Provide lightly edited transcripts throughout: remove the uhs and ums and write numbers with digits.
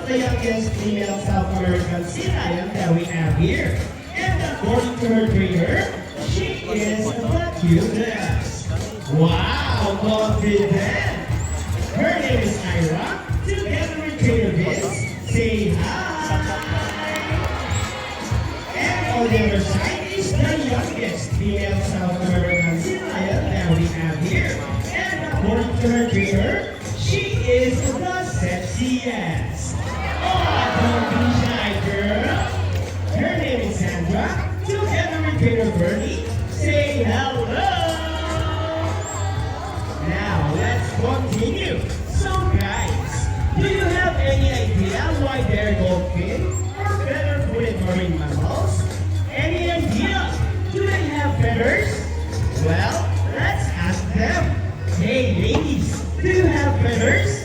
of the youngest female South American sea lion that we have here. And according to her trainer, she is the cutest. Wow, confident! Her name is Ira. Together with trainer Vince, say hi! And on the other side is the youngest female South American sea lion that we have here. And according to her trainer, she is the sexiest. Oh, don't be shy, girl. Her name is Sandra. Together with trainer Bernie, say hello. Now, let's continue. So, guys, do you have any idea why they're dolphin or better put it marine mammals? Any idea? Do they have feathers? Well, let's ask them. Hey, ladies, do you have feathers?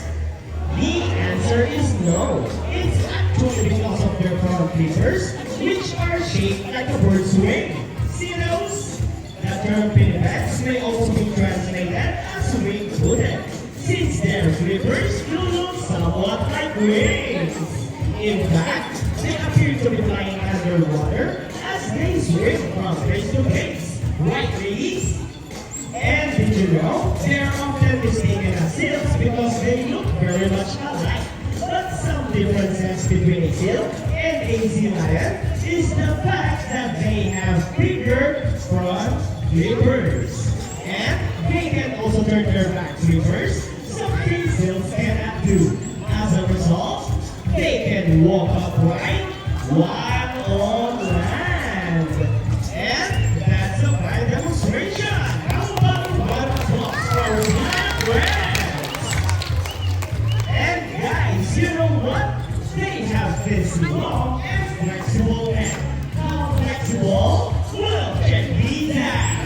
The answer is no. It's actually because of their front flippers, which are shaped like a bird's wing. See those? The term pinnipeds may also be translated as wing-footed, since their flippers do look somewhat like wings. In fact, they appear to be flying underwater as they swim from face to face. Right, ladies? And did you know, they are often mistaken as seals because they look very much alike. But some differences between a seal and a sea lion is the fact that they have bigger front flippers. And they can also turn their back flippers, something seals cannot do. As a result, they can walk upright while on land. And that's a fine demonstration. How about a round of applause for our friends? And guys, you know what? They have this long and flexible neck. How flexible? Well, check these out.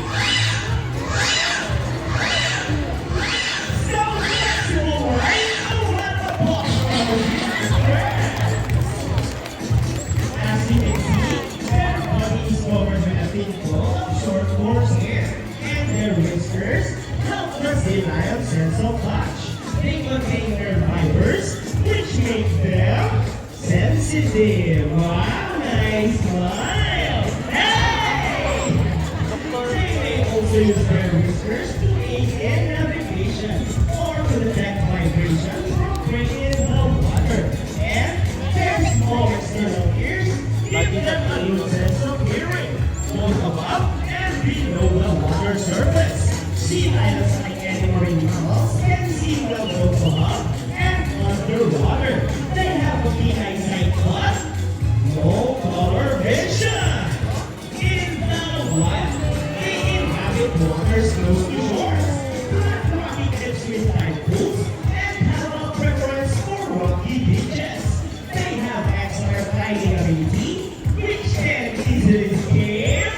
So flexible, right? A round of applause for our friends. As you can see, their body is covered with a thin coat of short coarse hair, and their whiskers help the sea lion sense of touch. They contain nerve fibers, which make them sensitive. Wow, nice smile! Hey! They may also use their whiskers to aid in navigation or to detect vibrations from breaking in the water. And their small external ears give them a good sense of hearing, both above and below the water surface. Sea lions, like any marine mammals, can see well both above and underwater. They have a keen eyesight but no color vision. In the wild, they inhabit waters close to shores, flat rocky cliffs with tide pools, and have a preference for rocky beaches. They have excellent gliding ability, which can easily scale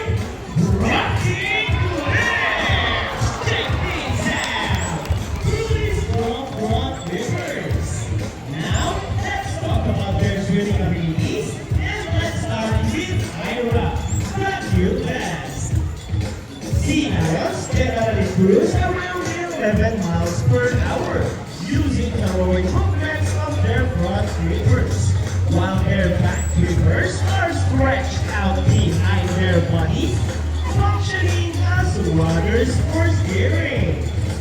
rocking cliffs. Check these out! Through these long front rivers. Now, let's talk about their swimming abilities, and let's start with Ira, the cutest. Sea lions generally cruise around 11 miles per hour, using the rowing movements of their front flippers, while their back flippers are stretched out behind their bodies, functioning as rudders for steering.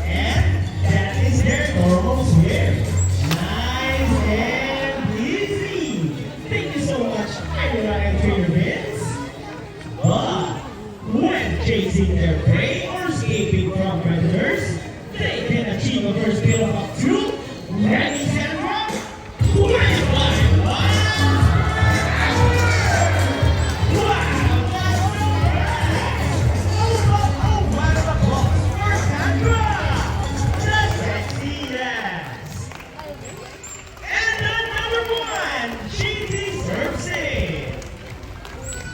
And that is their normal swim. Nice and easy. Thank you so much, Ira and trainer Vince. But when chasing their prey or escaping from predators, they can achieve a first skill of up to, ready, Sandra? 25 miles! Wow, that's so fast! Oh, round of applause for Sandra, the sexiest! And the number one, she deserves it!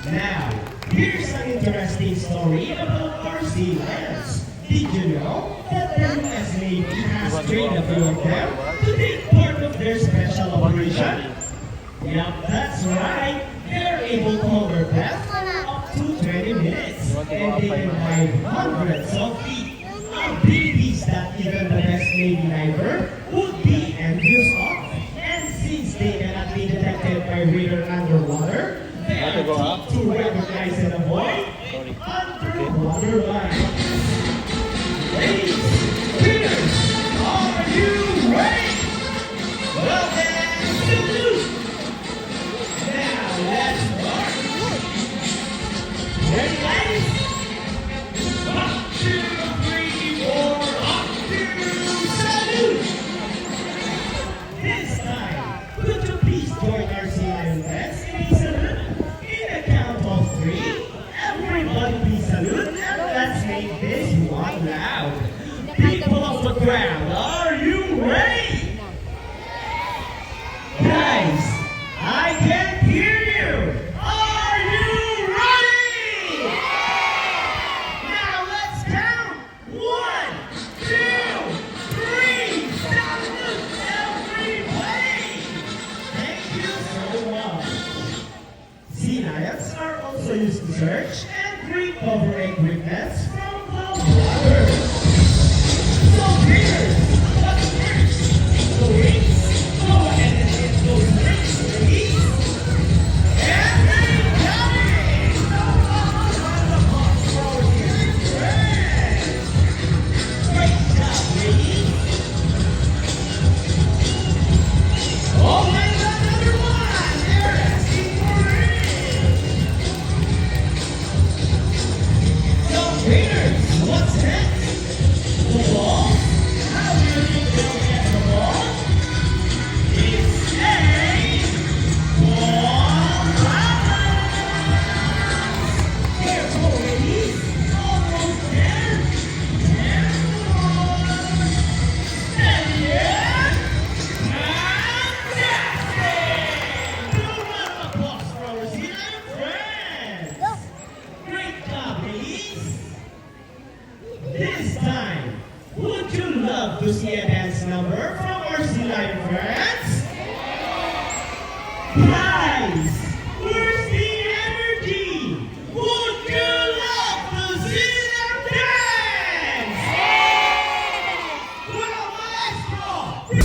Now, here's an interesting story about our sea lions. Did you know that the US Navy has trained a few of them to take part of their special operation? Yep, that's right. They're able to hold their breath for up to 20 minutes. And they can dive hundreds of feet. Abilities that even the best Navy diver would be envious of. And since they cannot be vibrator underwater. They Want are to go up? to recognize and avoid underwater life. Ladies, Peters, are you ready? Well then, salute! Now let's start. Ready, ladies? 1, 2, 3, 4, up to salute! This time, could you please join our sea lion friends in a salute? In a count of 3, everybody please salute and let's make this one loud. People of the ground, are you ready? Guys, I can't hear you. Are you ready? Now let's count. 1, 2, 3. Salute everybody. Thank you so much. Sea lions are also used to search and recover equipment from the water. So Peters, what's first? The wings? Go ahead and hit those wings, please. And they got it! So round of applause for our dear friends. Great job, ladies. Oh, and another one! They're asking for it! So Peters, what's next? The ball? How do you think they'll get the ball? It's a ball bounce! Careful, ladies! Almost there! And more! Steady it! Fantastic! Do a round of applause for our sea lion friends! Great job, ladies! This time, would you love to see a dance number from our sea lion friends? Guys, where's the energy? Would you love to see them dance? Well, maestro!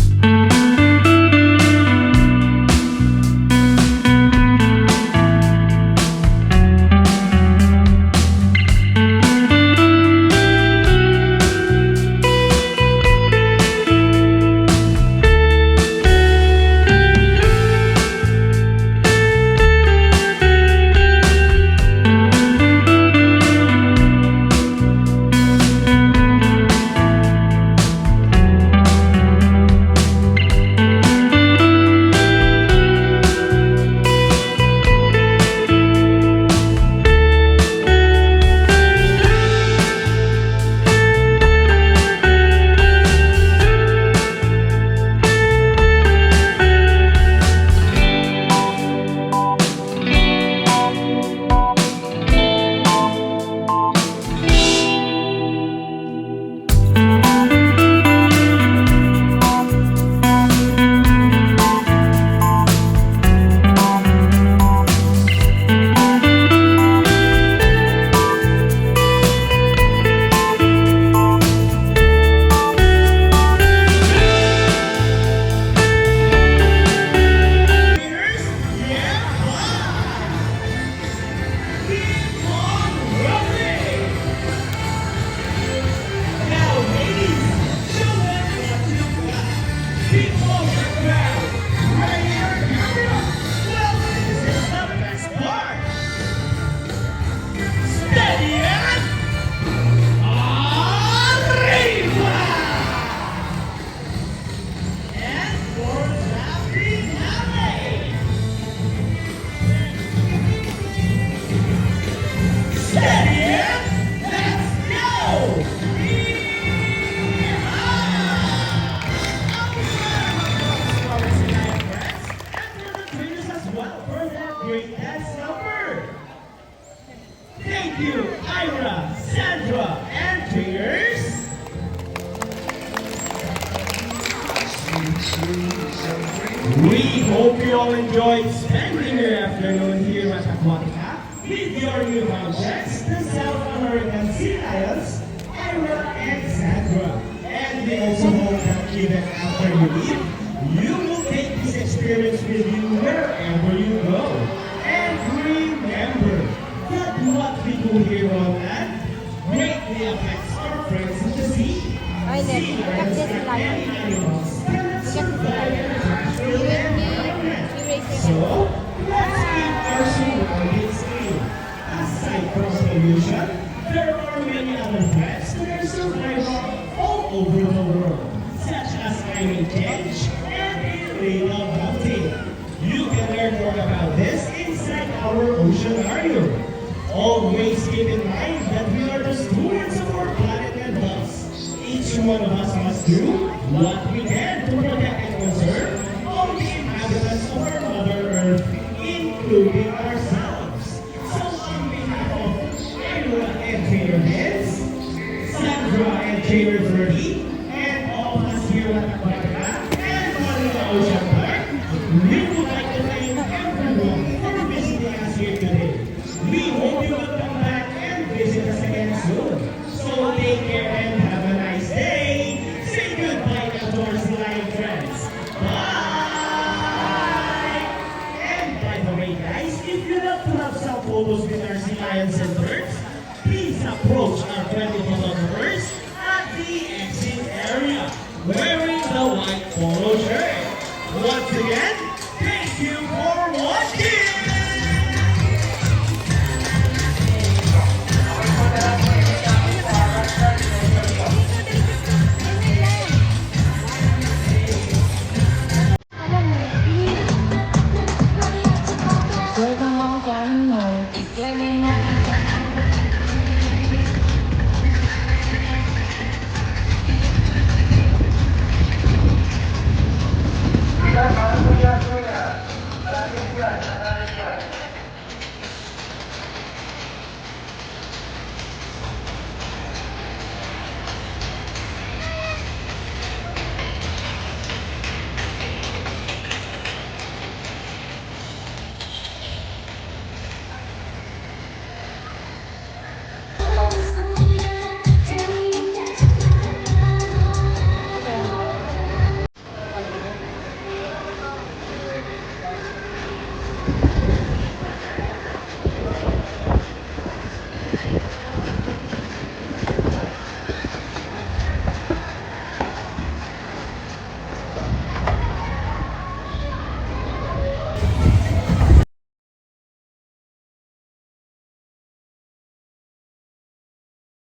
Peters, yeah, keep on rolling! Now, ladies, show them what you've got. People of the crowd, ready your camera. Well, this is the best part. Steady and arriba! And for the finale. Steady and let's go! Great dance number! Thank you, Ira, Sandra, and Peters! We hope you all enjoyed spending your afternoon here at Aquatica with your new objects, the South American Sea Lions, Ira and Sandra. And we also hope that even after you leave, you will take this experience with you wherever you heavy Roland greatly affects our friends in the sea. Ay, Sea Ned. lions Ikat are sila many yun. animals that survive in a natural environment. I-raise So, your hand. let's keep our surroundings clean. Aside from pollution, there are many other threats to their survival all over the world, such as climate change and illegal hunting. You can learn more about this inside our oceanarium. Always keep in mind that we are the stewards of our planet and thus, each one of us must do what we can to protect and conserve all the inhabitants of our Mother Earth, including ourselves. So on behalf of Angela and Trainer Heads, Sandra and Trainer Ferdy, and all of us here at Aquatica and Manila Ocean Park, we would like to thank everyone for visiting us here today. We hope you will come back and visit us again soon. So take care and have a nice day. Say goodbye to our sea lion friends. Bye! And by the way guys, if you'd like to have some photos with our sea lions and birds, please approach our 20 photographers at the exit area wearing the white polo shirt. Once again,